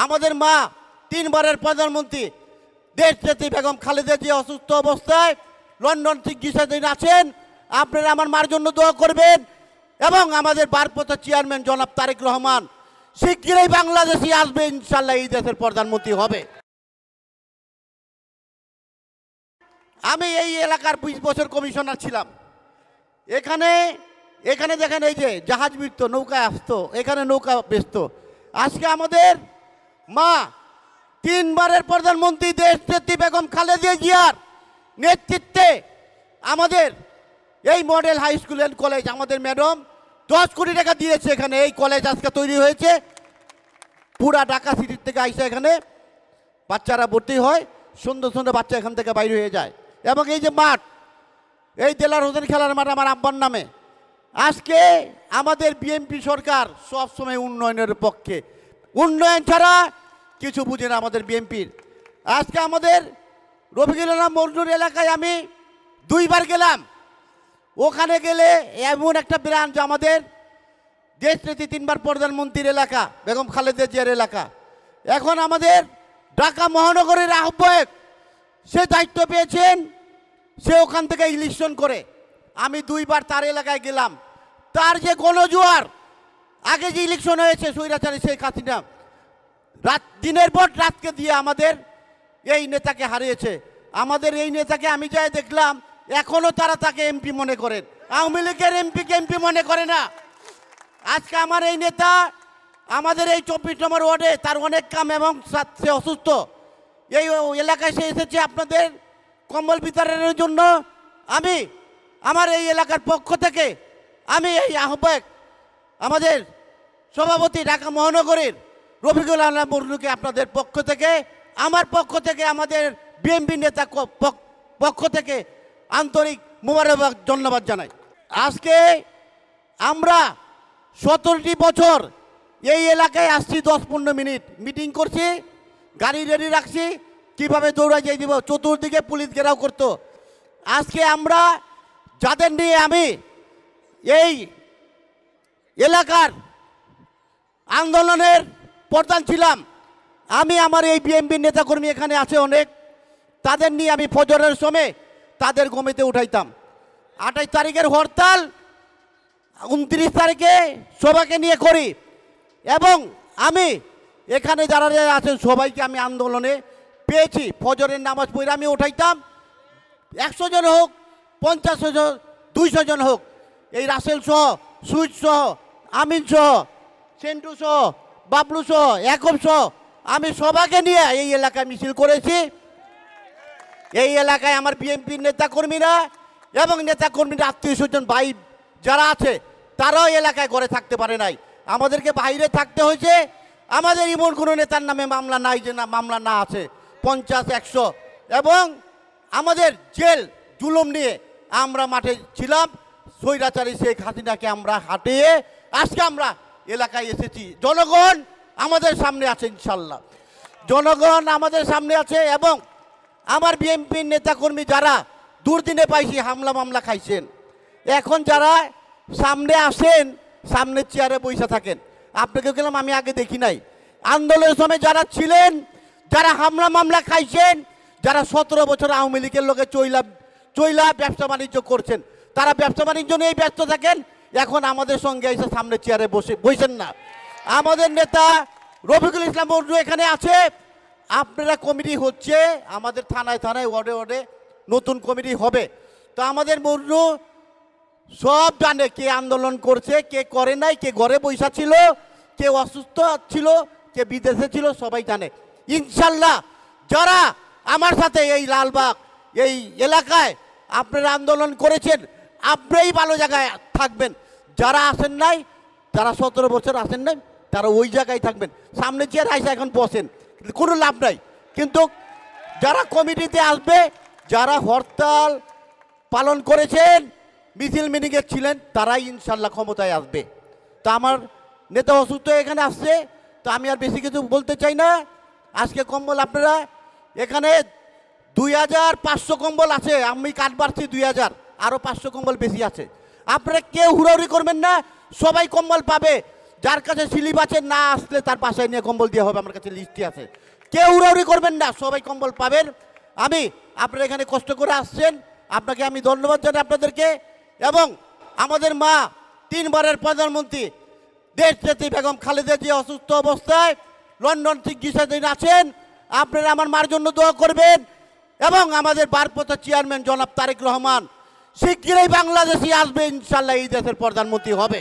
আমাদের মা তিনবারের প্রধানমন্ত্রী দেশনেত্রী বেগম খালেদা জিয়া অসুস্থ অবস্থায় লন্ডন চিকিৎসাধীন আছেন। আপনারা আমার মার জন্য দোয়া করবেন এবং আমাদের ভারপ্রাপ্ত চেয়ারম্যান জনাব তারেক রহমান শিগগিরই বাংলাদেশে আসবে, ইনশাল্লাহ এই দেশের প্রধানমন্ত্রী হবে। আমি এই এলাকার 20 বছর কমিশনার ছিলাম। এখানে এখানে দেখেন এই যে জাহাজ বিরত নৌকায় আসতো, এখানে নৌকা বেচত। আজকে আমাদের মা তিনবারের প্রধানমন্ত্রী দেশনেত্রী বেগম খালেদা জিয়ার নেতৃত্বে আমাদের এই model high school and college আমাদের ম্যাডাম 10 কোটি টাকা দিয়েছে। এখানে এই কলেজ আজকে তৈরি হয়েছে। পুরা ঢাকা সিটির থেকে আইসা এখানে বাচ্চারা ভর্তি হয়, সুন্দর সুন্দর বাচ্চা এখান থেকে বাইরে হয়ে যায়। এবং এই যে মাঠ, এই দেলার হোসেন খেলার মাঠ আমার আব্বার নামে। আজকে আমাদের বিএনপি সরকার সবসময় উন্নয়নের পক্ষে, উন্নয়ন ছাড়া কিছু বুঝে না আমাদের বিএনপির। আজকে আমাদের রফিকুল আলম মজনুর এলাকায় আমি 2 বার গেলাম। ওখানে গেলে এমন একটা ব্রাঞ্চ আমাদের দেশনেত্রী 3বার প্রধানমন্ত্রীর এলাকা বেগম খালেদা জিয়ার এলাকা। এখন আমাদের ঢাকা মহানগরের আহ্বায়ক সে দায়িত্ব পেয়েছেন, সে ওখান থেকে ইলেকশন করে। আমি 2 বার তার এলাকায় গেলাম। তার যে গণজোয়ার, আগে যে ইলেকশন হয়েছে স্বৈরাচারী শেখ হাসিনা দিনের পর রাতকে দিয়ে আমাদের এই নেতাকে হারিয়েছে। আমাদের এই নেতাকে আমি যাই দেখলাম, এখনও তারা তাকে এমপি মনে করেন। আওয়ামী লীগের এমপিকে এমপি মনে করে না। আজকে আমার এই নেতা আমাদের এই 24 নম্বর ওয়ার্ডে তার অনেক কাম এবং সে অসুস্থ। এই এলাকায় সে এসেছে আপনাদের কম্বল বিতরণের জন্য। আমি আমার এই এলাকার পক্ষ থেকে আমি এই আহ্বায়ক আমাদের সভাপতি ঢাকা মহানগরের রফিকুল আলম মজনুকে আপনাদের পক্ষ থেকে, আমার পক্ষ থেকে, আমাদের বিএনপি নেতা পক্ষ থেকে আন্তরিক মোবারকবাদ ধন্যবাদ জানাই। আজকে আমরা 17টি বছর এই এলাকায় আসছি, 10-15 মিনিট মিটিং করছি, গাড়ি রেডি রাখছি, কিভাবে দৌড়া যাই দিব, চতুর্দিকে পুলিশ ঘেরাও করতো। আজকে আমরা যাদের নিয়ে আমি এই এলাকার আন্দোলনের প্রধান ছিলাম, আমি আমার এই বিএনপির নেতাকর্মী এখানে আছে অনেক, তাদের নিয়ে আমি ফজরের সময় তাদের গমিতে উঠাইতাম। 28 তারিখের হরতাল 29 তারিখে সবাইকে নিয়ে করি এবং আমি এখানে যারা আছেন সবাইকে আমি আন্দোলনে পেয়েছি। ফজরের নামাজ পড়ে আমি উঠাইতাম, 100 জন হোক, 50 জন, 200 জন হোক, এই রাসেল সহ, সুইট সহ, আমিন সহ, সেন্টু সহ, বাবলু সহ, একব সহ আমি সবাইকে নিয়ে এই এলাকায় মিছিল করেছি। এই এলাকায় আমার বিএনপির নেতাকর্মীরা এবং নেতাকর্মীরা আত্মীয় স্বজন ভাই যারা আছে তারাও এলাকায় ঘরে থাকতে পারে নাই, আমাদেরকে বাইরে থাকতে হয়েছে। আমাদের এমন কোনো নেতার নামে মামলা নাই যে না মামলা না আছে, 50-100। এবং আমাদের জেল জুলুম নিয়ে আমরা মাঠে ছিলাম, স্বৈরাচারী শেখ হাসিনাকে আমরা হাঁটিয়ে আজকে আমরা এলাকায় এসেছি। জনগণ আমাদের সামনে আছে, ইনশাল্লাহ জনগণ আমাদের সামনে আছে। এবং আমার বিএনপির নেতাকর্মী যারা দুর্দিনে পাইছি হামলা মামলা খাইছেন, এখন যারা সামনে আসেন, সামনের চেয়ারে বসে থাকেন, আপনাকে গেলাম আমি আগে দেখি নাই। আন্দোলনের সময় যারা ছিলেন, যারা হামলা মামলা খাইছেন, যারা 17 বছর আওয়ামী লীগের লোকে চইলা ব্যবসা বাণিজ্য করছেন, তারা ব্যবসা বাণিজ্য নিয়েই ব্যস্ত থাকেন। এখন আমাদের সঙ্গে এসে সামনের চেয়ারে বসেন না। আমাদের নেতা রফিকুল ইসলাম মজনু এখানে আছে। আপনারা কমিটি হচ্ছে আমাদের থানায় থানায়, ওয়ার্ডে ওয়ার্ডে নতুন কমিটি হবে। তো আমাদের মজনু সব জানে কে আন্দোলন করছে, কে করে নাই, কে ঘরে বৈশা ছিল, কে অসুস্থ ছিল, কে বিদেশে ছিল, সবাই জানে। ইনশাল্লাহ যারা আমার সাথে এই লালবাগ এই এলাকায় আপনারা আন্দোলন করেছেন, আপনিই ভালো জায়গায় থাকবেন। যারা আসেন নাই, যারা 17 বছর আসেন নাই, তারা ওই জায়গায় থাকবেন। সামনে চেয়ার আইসা এখন বসেন, কোনো লাভ নাই। কিন্তু যারা কমিটিতে আসবে, যারা হরতাল পালন করেছেন, মিছিল মিটিংয়ে ছিলেন, তারাই ইনশাল্লাহ ক্ষমতায় আসবে। তা আমার নেতা অসুস্থ এখানে আসছে, তো আমি আর বেশি কিছু বলতে চাই না। আজকে কম্বল আপনারা এখানে 2500 কম্বল আছে, আমি কাট বাড়ছি 2000, আরও 500 কম্বল বেশি আছে। আপনারা কেউ হুড়াহুড়ি করবেন না, সবাই কম্বল পাবে। যার কাছে স্লিপ আছে না আসলে তার বাসায় নিয়ে কম্বল দেওয়া হবে, আমার কাছে লিস্টে আছে। কেউ উড়াউড়ি করবেন না, সবাই কম্বল পাবেন। আপনারা এখানে কষ্ট করে আসছেন, আপনাকে আমি ধন্যবাদ জানাই আপনাদেরকে। এবং আমাদের মা 3 বারের প্রধানমন্ত্রী দেশনেত্রী বেগম খালেদা জিয়া অসুস্থ অবস্থায় লন্ডন চিকিৎসাধীন আছেন, আপনারা আমার মার জন্য দোয়া করবেন। এবং আমাদের ভারপ্রাপ্ত চেয়ারম্যান জনাব তারেক রহমান শীঘ্রই বাংলাদেশে আসবে, ইনশাল্লাহ এই দেশের প্রধানমন্ত্রী হবে।